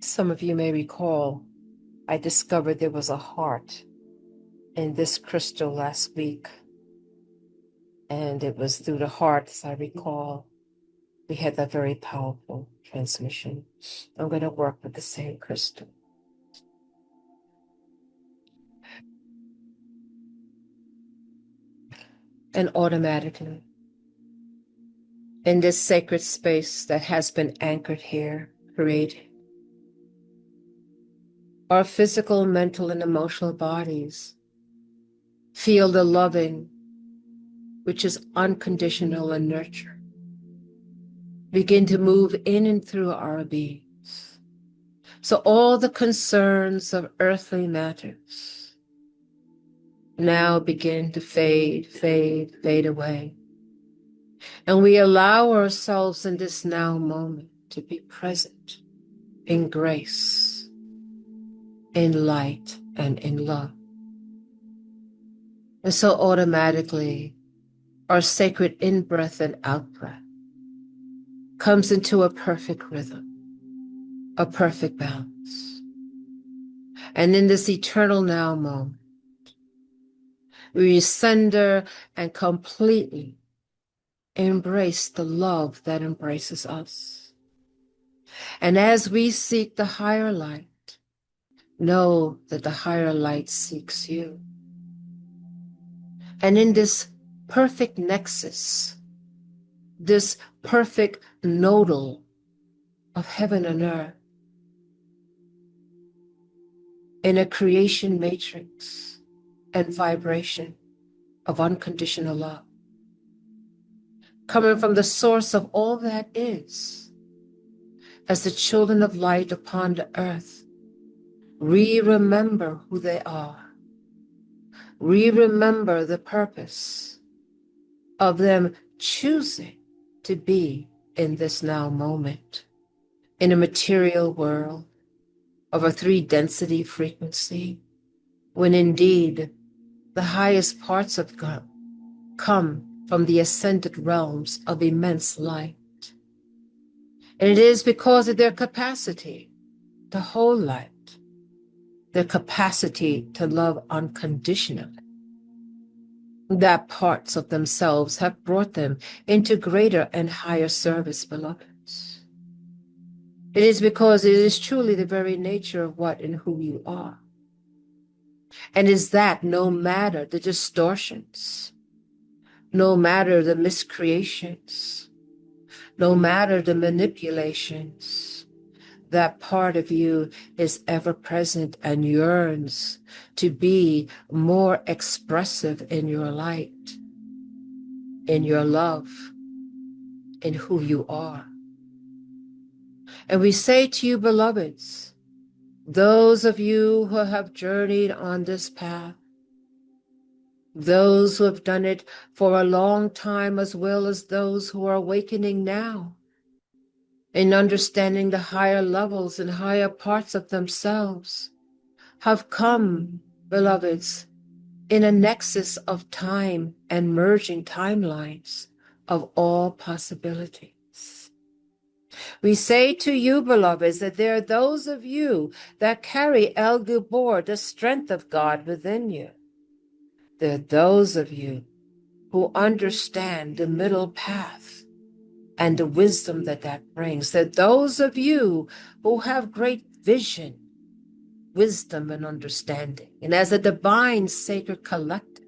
Some of you may recall, I discovered there was a heart in this crystal last week. And it was through the heart, as I recall, we had that very powerful transmission. I'm going to work with the same crystal. And automatically, in this sacred space that has been anchored here, created, our physical, mental, and emotional bodies feel the loving, which is unconditional and nurture, begin to move in and through our beings. So all the concerns of earthly matters now begin to fade away. And we allow ourselves in this now moment to be present in grace, in light, and in love. And so automatically, our sacred in-breath and out-breath comes into a perfect rhythm, a perfect balance. And in this eternal now moment, we surrender and completely embrace the love that embraces us. And as we seek the higher light, know that the higher light seeks you. And in this perfect nexus, this perfect nodal of heaven and earth, in a creation matrix and vibration of unconditional love, coming from the source of all that is, as the children of light upon the earth, remember who they are. Remember the purpose of them choosing to be in this now moment, in a material world of a 3-density frequency, when indeed the highest parts of God come from the ascended realms of immense light. And it is because of their capacity to hold light, their capacity to love unconditionally, that parts of themselves have brought them into greater and higher service, beloveds. It is because it is truly the very nature of what and who you are. And is that no matter the distortions, no matter the miscreations, no matter the manipulations, that part of you is ever present and yearns to be more expressive in your light, in your love, in who you are. And we say to you, beloveds, those of you who have journeyed on this path, those who have done it for a long time, as well as those who are awakening now, in understanding the higher levels and higher parts of themselves, have come, beloveds, in a nexus of time and merging timelines of all possibilities. We say to you, beloveds, that there are those of you that carry El Gibor, the strength of God within you. There are those of you who understand the middle path and the wisdom that that brings. There are those of you who have great vision, wisdom, and understanding. And as a divine sacred collective,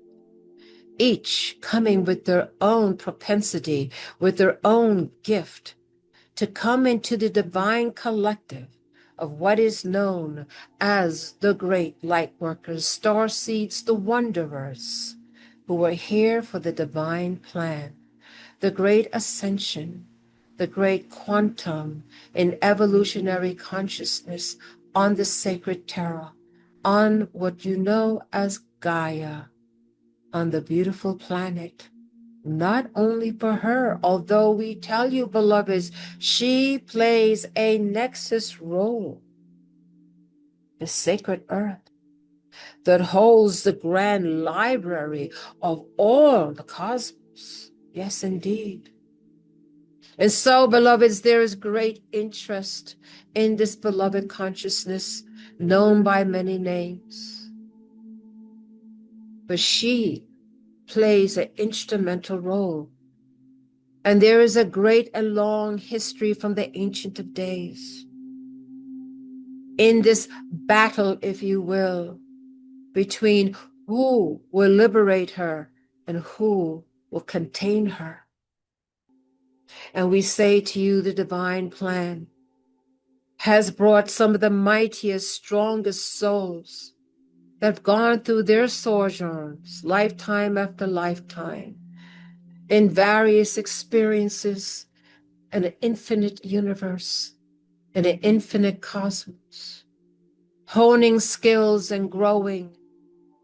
each coming with their own propensity, with their own gift, to come into the divine collective of what is known as the great light workers, star seeds, the wanderers, who are here for the divine plan, the great ascension, the great quantum in evolutionary consciousness on the sacred terra, on what you know as Gaia, on the beautiful planet. Not only for her, although we tell you, beloveds, she plays a nexus role, the sacred earth that holds the grand library of all the cosmos. Yes, indeed. And so, beloveds, there is great interest in this beloved consciousness, known by many names. But she plays an instrumental role. And there is a great and long history from the Ancient of Days in this battle, if you will, between who will liberate her and who will contain her. And we say to you, the divine plan has brought some of the mightiest, strongest souls that have gone through their sojourns, lifetime after lifetime, in various experiences in an infinite universe, in an infinite cosmos, honing skills and growing,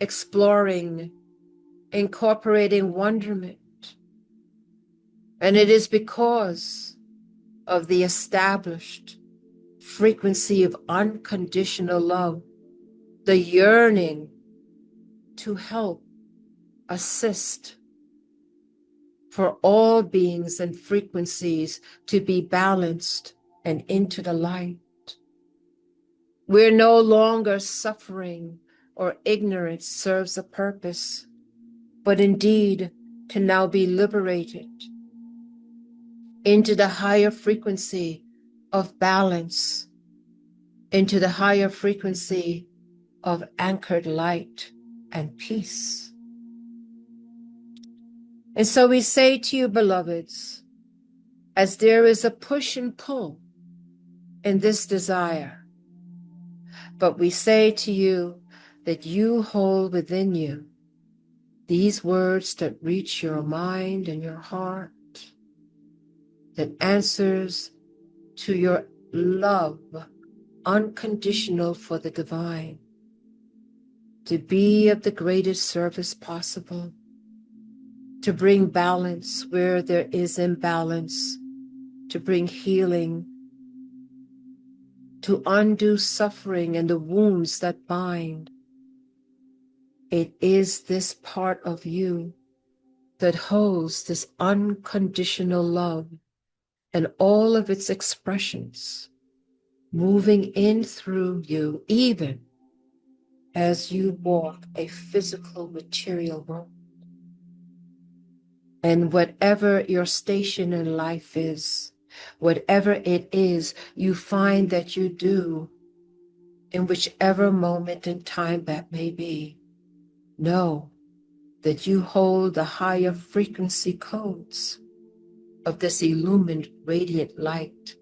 exploring, incorporating wonderment. And it is because of the established frequency of unconditional love, the yearning to help, assist, for all beings and frequencies to be balanced and into the light. We're no longer suffering or ignorance serves a purpose, but indeed to now be liberated into the higher frequency of balance, into the higher frequency of anchored light and peace. And so we say to you, beloveds, as there is a push and pull in this desire, but we say to you that you hold within you these words that reach your mind and your heart, that answers to your love, unconditional for the divine, to be of the greatest service possible, to bring balance where there is imbalance, to bring healing, to undo suffering and the wounds that bind. It is this part of you that holds this unconditional love and all of its expressions moving in through you, even as you walk a physical material world. And whatever your station in life is, whatever it is you find that you do, in whichever moment in time that may be, know that you hold the higher frequency codes of this illumined radiant light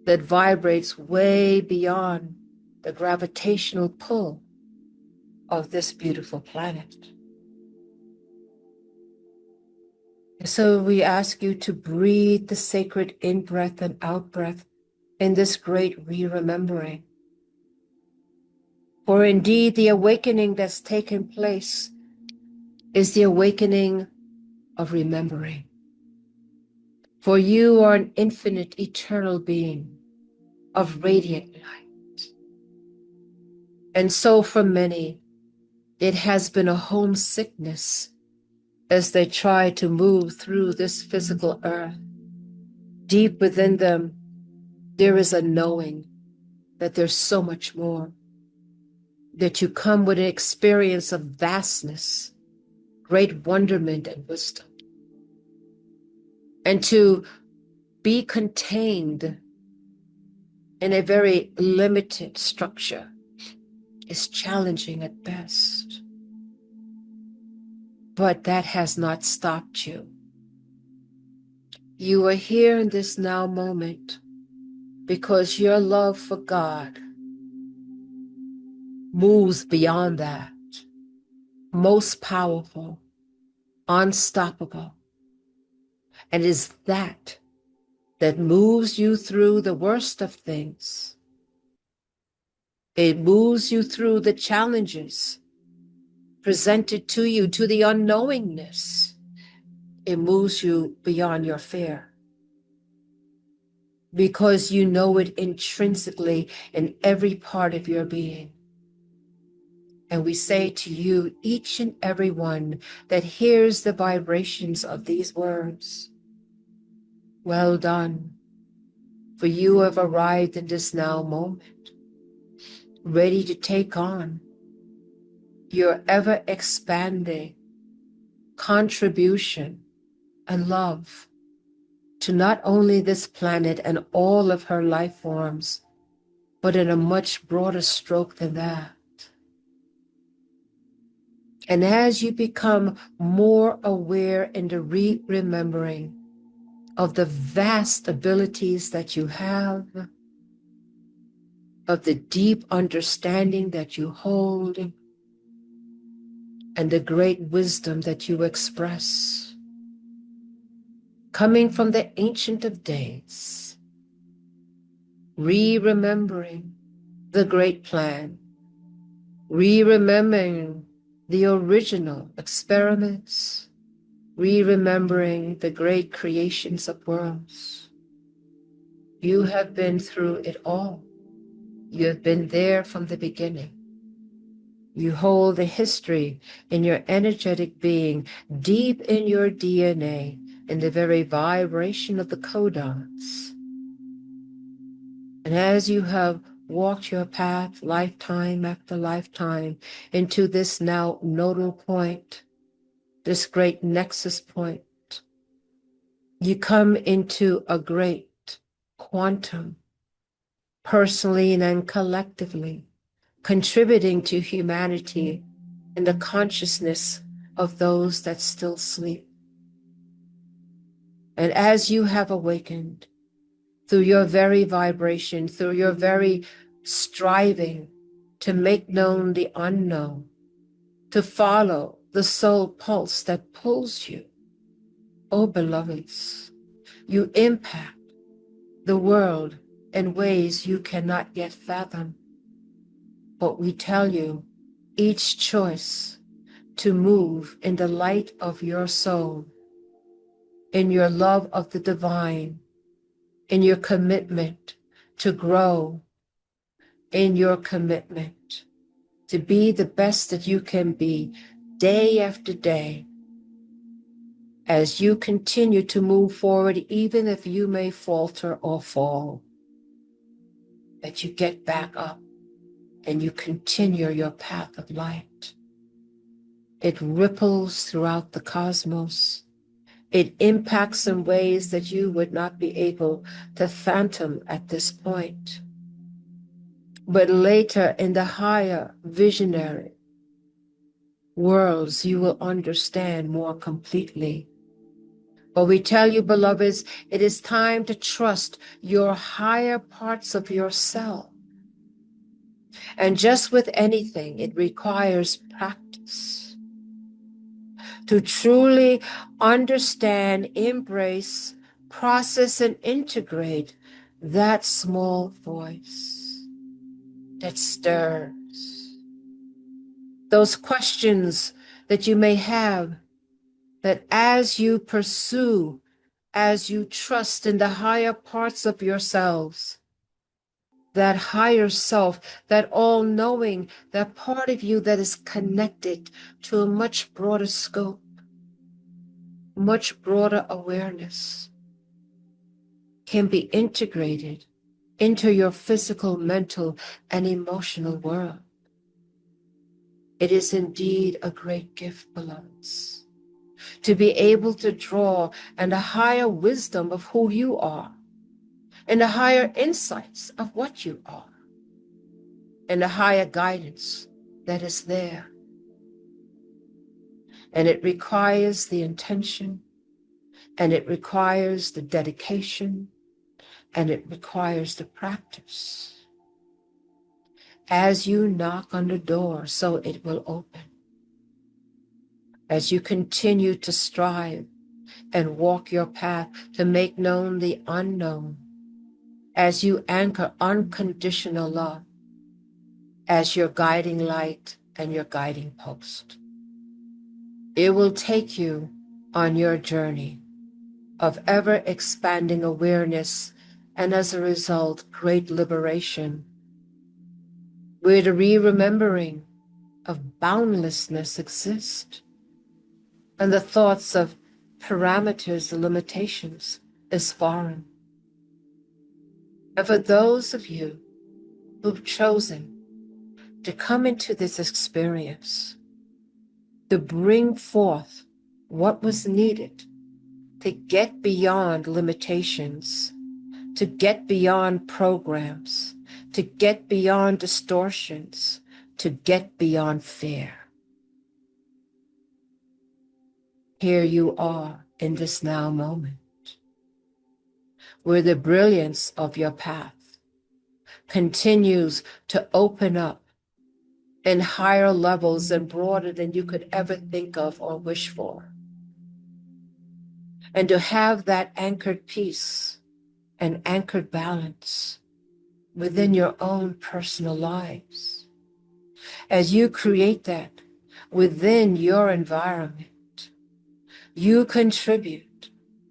that vibrates way beyond the gravitational pull of this beautiful planet. And so we ask you to breathe the sacred in-breath and out-breath in this great re-remembering. For indeed, the awakening that's taken place is the awakening of remembering. For you are an infinite, eternal being of radiant light. And so for many, it has been a homesickness as they try to move through this physical earth. Deep within them, there is a knowing that there's so much more, that you come with an experience of vastness, great wonderment and wisdom. And to be contained in a very limited structure is challenging at best. But that has not stopped you. You are here in this now moment because your love for God moves beyond that, most powerful, unstoppable. And it is that moves you through the worst of things. It moves you through the challenges presented to you, to the unknowingness. It moves you beyond your fear because you know it intrinsically in every part of your being. And we say to you, each and every one that hears the vibrations of these words, Well done, for you have arrived in this now moment, ready to take on your ever-expanding contribution and love to not only this planet and all of her life forms, but in a much broader stroke than that. And as you become more aware in the remembering of the vast abilities that you have, of the deep understanding that you hold, and the great wisdom that you express, coming from the Ancient of Days, remembering the great plan, remembering the original experiments, remembering the great creations of worlds. You have been through it all. You have been there from the beginning. You hold the history in your energetic being, deep in your DNA, in the very vibration of the codons. And as you have walked your path lifetime after lifetime into this now nodal point, this great nexus point, you come into a great quantum, personally and collectively, contributing to humanity in the consciousness of those that still sleep. And as you have awakened through your very vibration, through your very striving to make known the unknown, to follow the soul pulse that pulls you, oh beloveds, you impact the world in ways you cannot yet fathom. But we tell you, each choice to move in the light of your soul, in your love of the divine, in your commitment to grow, in your commitment to be the best that you can be day after day, as you continue to move forward, even if you may falter or fall, that you get back up and you continue your path of light. It ripples throughout the cosmos. It impacts in ways that you would not be able to fathom at this point. But later in the higher visionary worlds, you will understand more completely. But we tell you, beloveds, it is time to trust your higher parts of yourself. And just with anything, it requires practice to truly understand, embrace, process, and integrate that small voice that stirs. Those questions that you may have, that as you pursue, as you trust in the higher parts of yourselves, that higher self, that all-knowing, that part of you that is connected to a much broader scope, much broader awareness, can be integrated into your physical, mental, and emotional world. It is indeed a great gift, beloveds, to be able to draw on the higher wisdom of who you are, and the higher insights of what you are, and the higher guidance that is there. And it requires the intention, and it requires the dedication, and it requires the practice. As you knock on the door, so it will open. As you continue to strive and walk your path to make known the unknown, as you anchor unconditional love as your guiding light and your guiding post, it will take you on your journey of ever-expanding awareness, and as a result, great liberation, where the remembering of boundlessness exists, and the thoughts of parameters and limitations is foreign. And for those of you who've chosen to come into this experience, to bring forth what was needed to get beyond limitations, to get beyond programs, to get beyond distortions, to get beyond fear. Here you are in this now moment, where the brilliance of your path continues to open up in higher levels and broader than you could ever think of or wish for. And to have that anchored peace and anchored balance within your own personal lives. As you create that within your environment, you contribute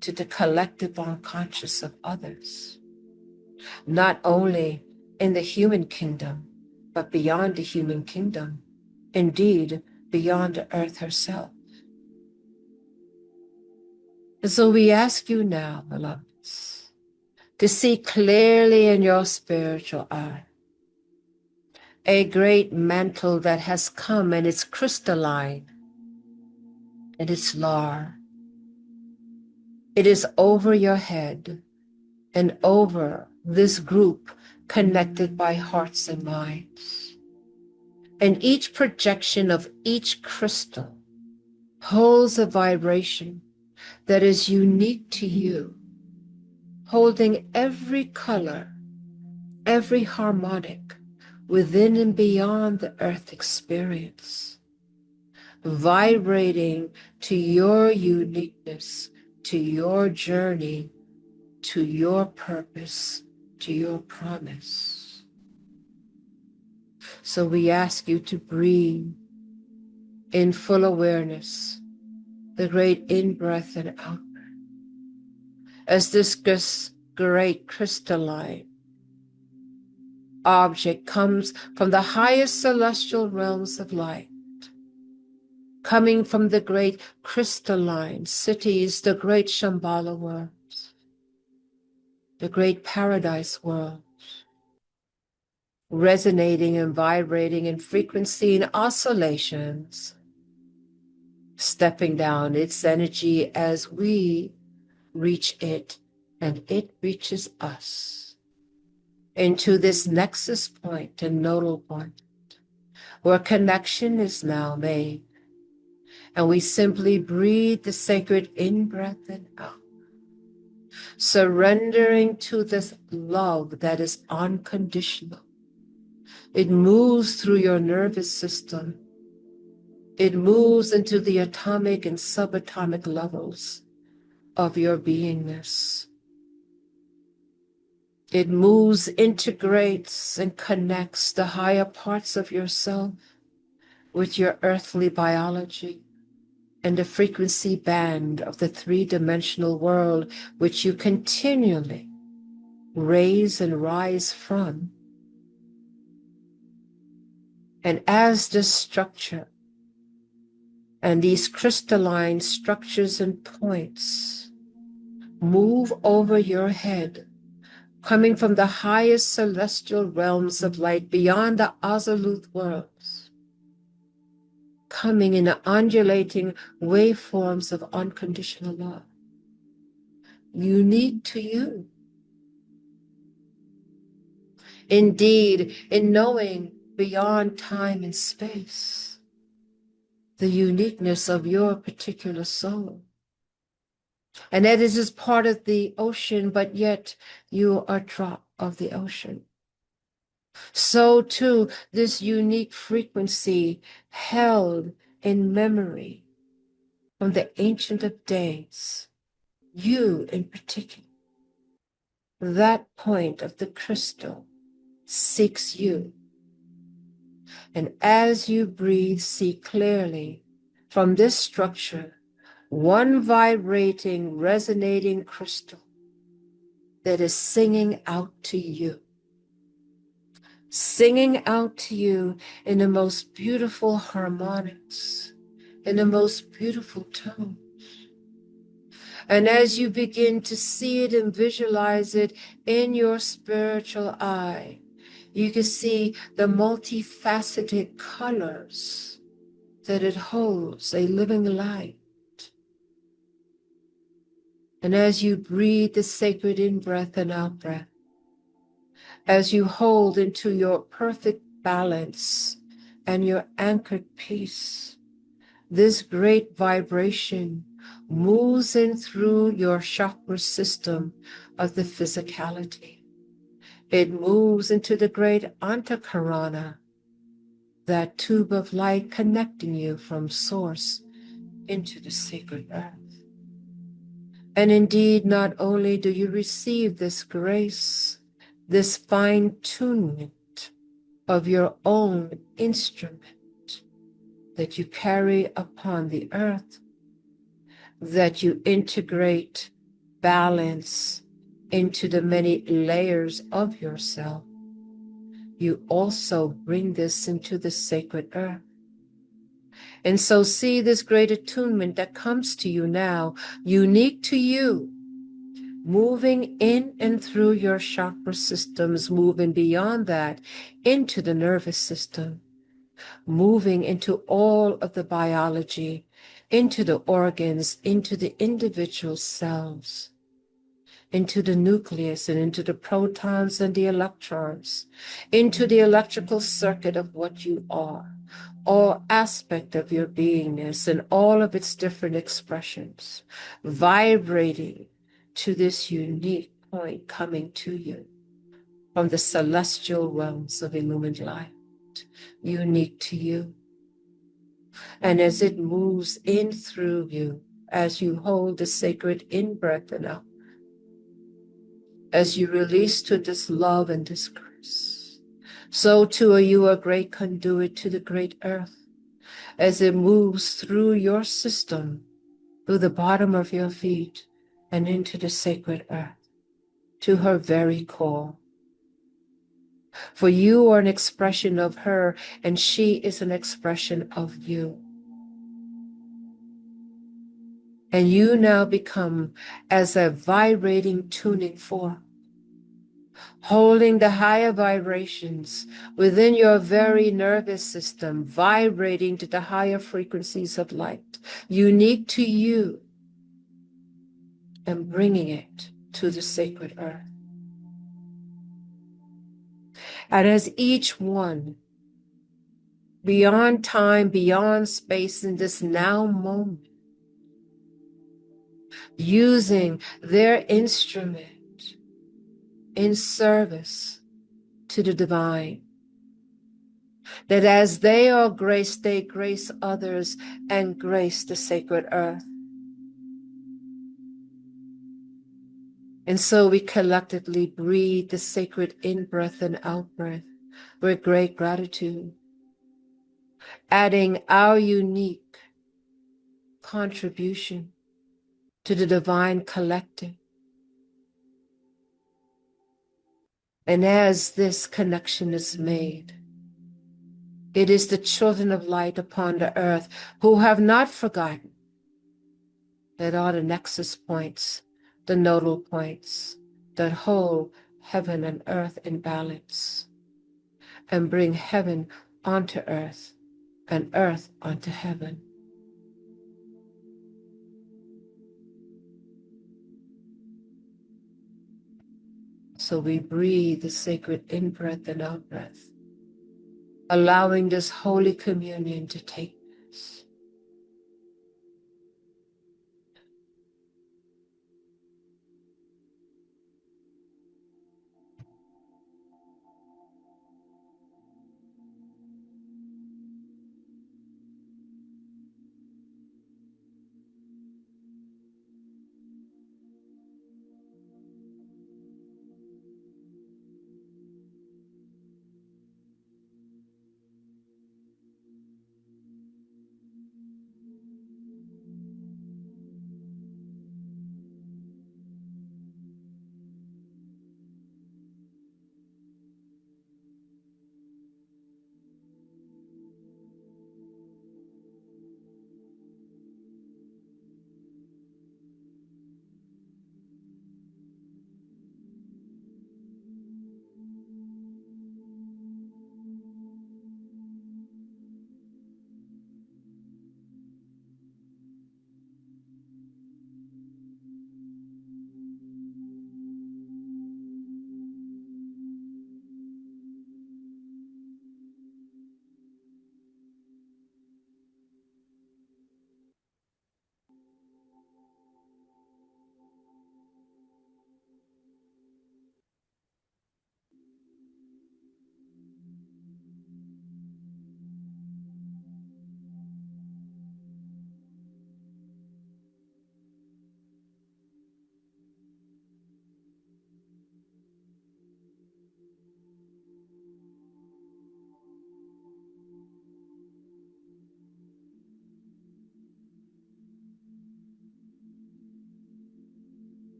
to the collective unconscious of others, not only in the human kingdom, but beyond the human kingdom, indeed, beyond the earth herself. And so we ask you now, beloveds, to see clearly in your spiritual eye a great mantle that has come, and it's crystalline and it's large. It is over your head and over this group connected by hearts and minds. And each projection of each crystal holds a vibration that is unique to you, holding every color, every harmonic within and beyond the earth experience, vibrating to your uniqueness, to your journey, to your purpose, to your promise. So we ask you to breathe in full awareness the great in-breath and out-breath as this great crystalline object comes from the highest celestial realms of light, coming from the great crystalline cities, the great Shambhala worlds, the great paradise world, resonating and vibrating in frequency and oscillations, stepping down its energy as we reach it and it reaches us into this nexus point and nodal point where connection is now made. And we simply breathe the sacred in-breath and out, surrendering to this love that is unconditional. It moves through your nervous system. It moves into the atomic and subatomic levels of your beingness. It moves, integrates, and connects the higher parts of yourself with your earthly biology and the frequency band of the three-dimensional world, which you continually raise and rise from. And as this structure and these crystalline structures and points move over your head, coming from the highest celestial realms of light beyond the Azalute worlds, coming in the undulating waveforms of unconditional love, unique to you. Indeed, in knowing beyond time and space, the uniqueness of your particular soul. And that is just part of the ocean, but yet you are a drop of the ocean. So too, this unique frequency held in memory from the Ancient of Days, you in particular, that point of the crystal seeks you. And as you breathe, see clearly from this structure, one vibrating, resonating crystal that is singing out to you. Singing out to you in the most beautiful harmonics, in the most beautiful tones. And as you begin to see it and visualize it in your spiritual eye, you can see the multifaceted colors that it holds, a living light. And as you breathe the sacred in-breath and out-breath, as you hold into your perfect balance and your anchored peace, this great vibration moves in through your chakra system of the physicality. It moves into the great Antakarana, that tube of light connecting you from source into the sacred earth. And indeed, not only do you receive this grace, this fine-tunement of your own instrument that you carry upon the earth, that you integrate balance into the many layers of yourself, you also bring this into the sacred earth. And so see this great attunement that comes to you now, unique to you, moving in and through your chakra systems, moving beyond that into the nervous system, moving into all of the biology, into the organs, into the individual cells, into the nucleus and into the protons and the electrons, into the electrical circuit of what you are, all aspect of your beingness and all of its different expressions, vibrating to this unique point coming to you from the celestial realms of illumined light, unique to you. And as it moves in through you, as you hold the sacred in-breath and out, as you release to this love and this grace, so too are you a great conduit to the great earth, as it moves through your system, through the bottom of your feet, and into the sacred earth, to her very core. For you are an expression of her, and she is an expression of you. And you now become as a vibrating tuning fork, holding the higher vibrations within your very nervous system, vibrating to the higher frequencies of light, unique to you, and bringing it to the sacred earth. And as each one, beyond time, beyond space, in this now moment, using their instrument in service to the divine, that as they are graced, they grace others and grace the sacred earth. And so we collectively breathe the sacred in-breath and out-breath with great gratitude, adding our unique contribution to the divine collective. And as this connection is made, it is the children of light upon the earth who have not forgotten that are the nexus points, the nodal points that hold heaven and earth in balance and bring heaven onto earth and earth onto heaven. So we breathe the sacred in-breath and out-breath, allowing this holy communion to take place.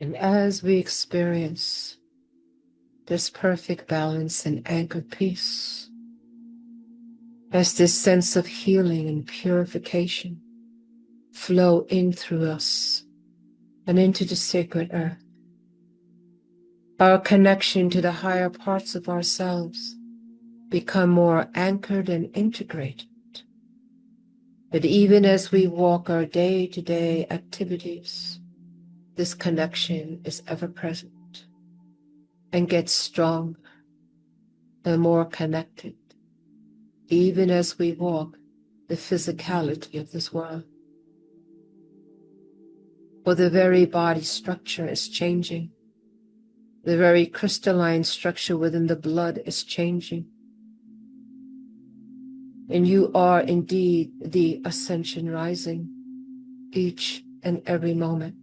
And as we experience this perfect balance and anchored peace, as this sense of healing and purification flow in through us and into the sacred earth, our connection to the higher parts of ourselves become more anchored and integrated. But even as we walk our day-to-day activities, this connection is ever present and gets stronger and more connected, even as we walk the physicality of this world. For the very body structure is changing. The very crystalline structure within the blood is changing. And you are indeed the ascension rising each and every moment.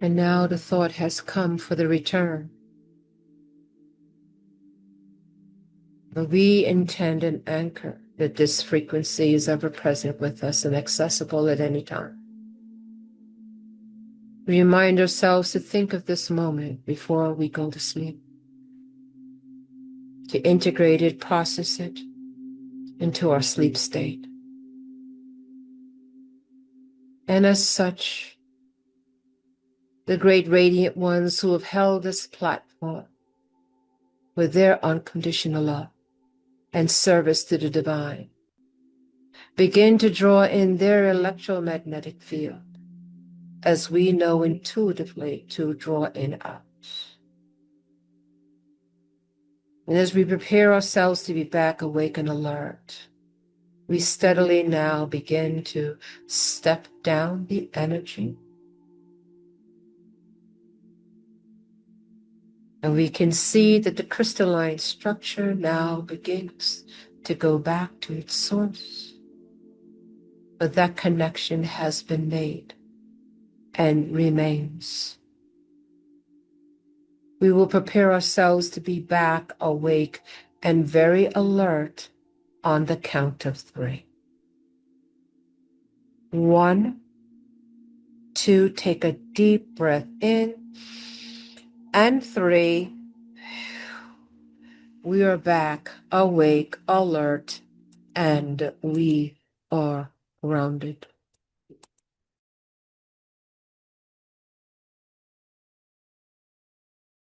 And now the thought has come for the return. But we intend and anchor that this frequency is ever present with us and accessible at any time. We remind ourselves to think of this moment before we go to sleep, to integrate it, process it into our sleep state. And as such, the great radiant ones who have held this platform with their unconditional love and service to the divine begin to draw in their electromagnetic field as we know intuitively to draw in us. And as we prepare ourselves to be back awake and alert, we steadily now begin to step down the energy. And we can see that the crystalline structure now begins to go back to its source. But that connection has been made and remains. We will prepare ourselves to be back awake and very alert on the count of 3. 1, 2, take a deep breath in, and 3, we are back, awake, alert, and we are grounded.